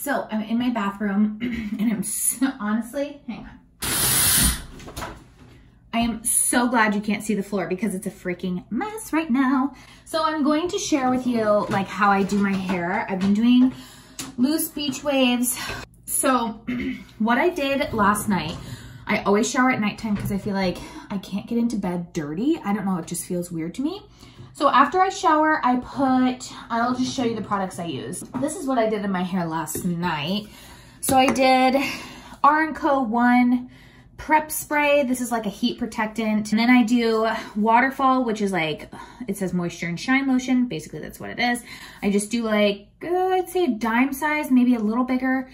So I'm in my bathroom and I'm so, honestly, hang on. I am so glad you can't see the floor because it's a freaking mess right now. So I'm going to share with you like how I do my hair. I've been doing loose beach waves. So what I did last night, I always shower at nighttime because I feel like I can't get into bed dirty. I don't know, it just feels weird to me. So after I shower, I'll just show you the products I use. This is what I did in my hair last night. So I did R+CO 1 prep spray. This is like a heat protectant. And then I do WATERFALL, which is like, it says moisture and shine lotion. Basically that's what it is. I just do like, I'd say a dime size, maybe a little bigger,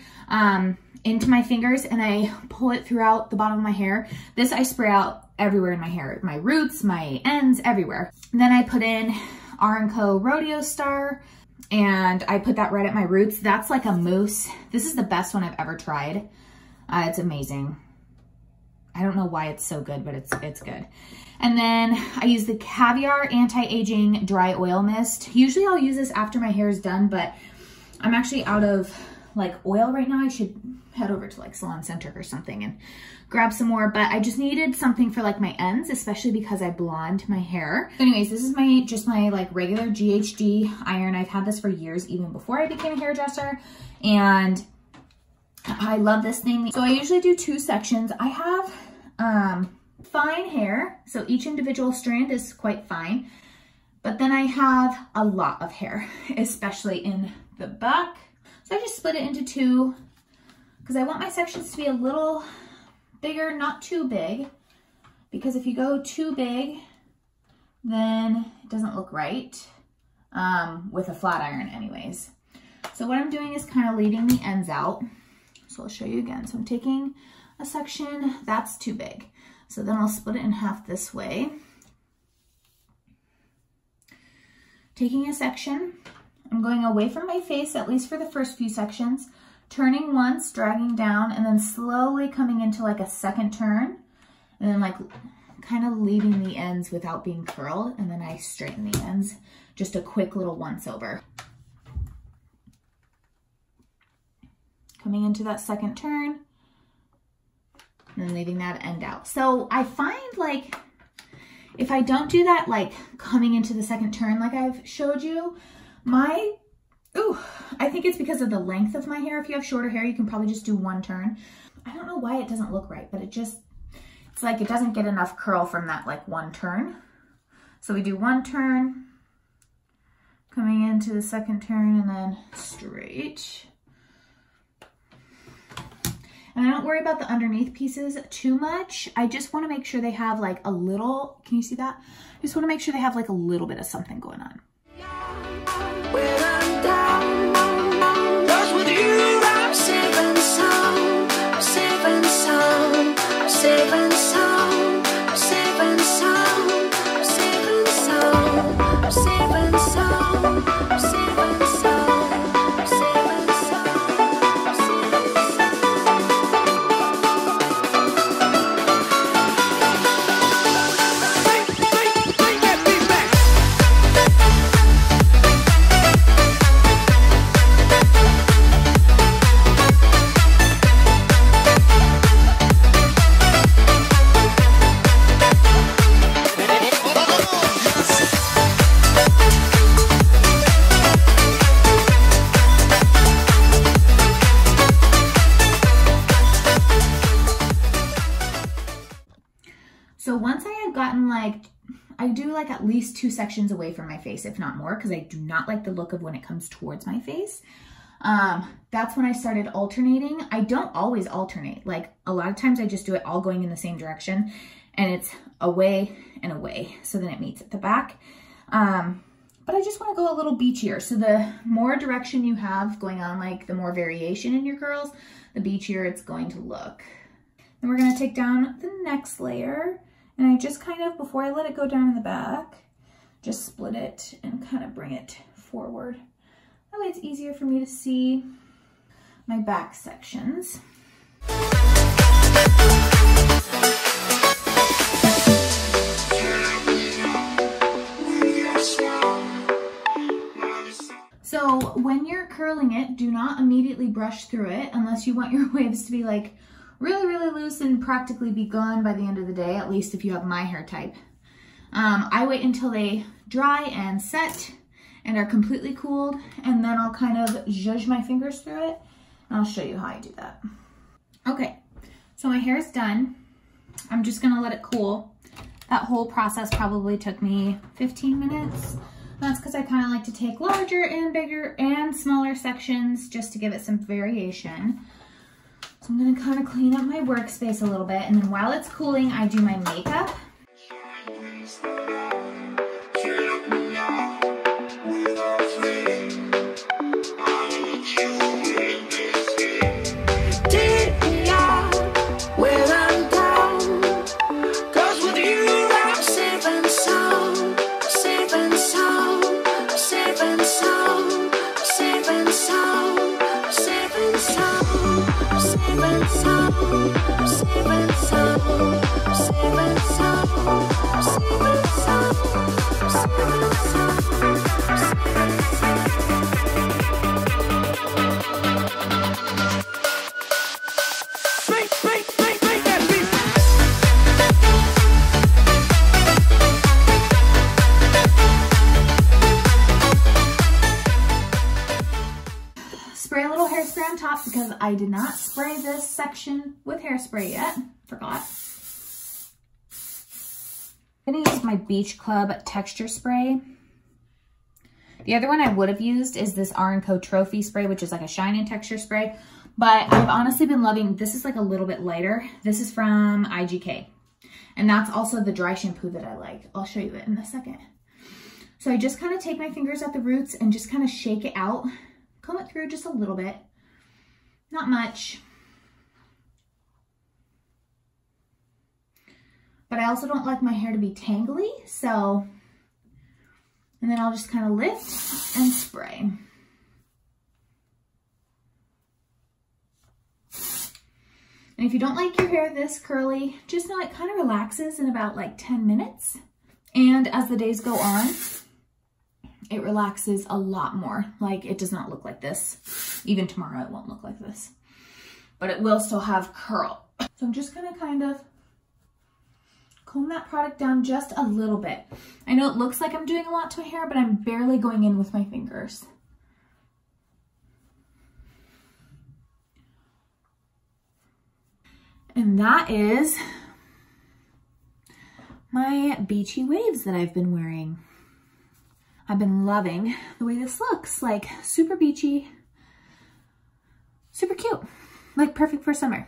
into my fingers, and I pull it throughout the bottom of my hair. This I spray out everywhere in my hair, my roots, my ends, everywhere. And then I put in R+CO RODEO Star, and I put that right at my roots. That's like a mousse. This is the best one I've ever tried. It's amazing. I don't know why it's so good, but it's good. And then I use the CAVIAR Anti-Aging Dry Oil Mist. Usually I'll use this after my hair is done, but I'm actually out of like oil right now. I should head over to like Salon Center or something and grab some more, but I just needed something for like my ends, especially because I blonde my hair. So anyways, this is just my like regular GHD iron. I've had this for years, even before I became a hairdresser, and I love this thing. So I usually do 2 sections. I have fine hair, so each individual strand is quite fine, but then I have a lot of hair, especially in the back. So I just split it into 2 because I want my sections to be a little bigger, not too big, because if you go too big, then it doesn't look right with a flat iron anyways. So what I'm doing is kind of leaving the ends out. So I'll show you again. So I'm taking a section that's too big. So then I'll split it in half this way. Taking a section, I'm going away from my face, at least for the first few sections, turning once, dragging down, and then slowly coming into like a second turn, and then like kind of leaving the ends without being curled, and then I straighten the ends. Just a quick little once over. Coming into that second turn, and then leaving that end out. So I find like, if I don't do that, like coming into the second turn like I've showed you, I think it's because of the length of my hair. If you have shorter hair, you can probably just do 1 turn. I don't know why it doesn't look right, but it's like it doesn't get enough curl from that like 1 turn. So we do 1 turn, coming into the second turn, and then straight. And I don't worry about the underneath pieces too much. I just want to make sure they have like a little, can you see that? I just want to make sure they have like a little bit of something going on. When I'm down, lost with you, I'm saving some, I'm saving some, I'm saving some, I'm saving some, I'm saving some, I'm saving some, I'm saving some, I'm saving So once I had gotten like, I do like at least 2 sections away from my face, if not more, because I do not like the look of when it comes towards my face. That's when I started alternating. I don't always alternate. Like a lot of times I just do it all going in the same direction, and it's away and away. So then it meets at the back. But I just want to go a little beachier. So the more direction you have going on, like the more variation in your curls, the beachier it's going to look. Then we're going to take down the next layer. And I just kind of, before I let it go down in the back, just split it and kind of bring it forward. That way it's easier for me to see my back sections. So when you're curling it, do not immediately brush through it unless you want your waves to be like really, really loose and practically be gone by the end of the day, at least if you have my hair type. I wait until they dry and set and are completely cooled, and then I'll kind of zhuzh my fingers through it, and I'll show you how I do that. Okay, so my hair is done. I'm just gonna let it cool. That whole process probably took me 15 minutes. That's because I kind of like to take larger and bigger and smaller sections just to give it some variation. So I'm gonna kind of clean up my workspace a little bit, and then while it's cooling, I do my makeup. Spray a little hairspray on top because I did not spray this section with hairspray yet. Forgot. I'm gonna use my Beach Club texture spray. The other one I would have used is this R+CO trophy spray, which is like a shine and texture spray. But I've honestly been loving, this is like a little bit lighter. This is from IGK. And that's also the dry shampoo that I like. I'll show you it in a second. So I just kind of take my fingers at the roots and just kind of shake it out. Comb it through just a little bit, not much. But I also don't like my hair to be tangly, so, and then I'll just kind of lift and spray. And if you don't like your hair this curly, just know it kind of relaxes in about like 10 minutes. And as the days go on, it relaxes a lot more. Like, it does not look like this. Even tomorrow it won't look like this. But it will still have curl. So I'm just gonna kind of comb that product down just a little bit. I know it looks like I'm doing a lot to my hair, but I'm barely going in with my fingers. And that is my beachy waves that I've been wearing. I've been loving the way this looks, like super beachy, super cute, like perfect for summer.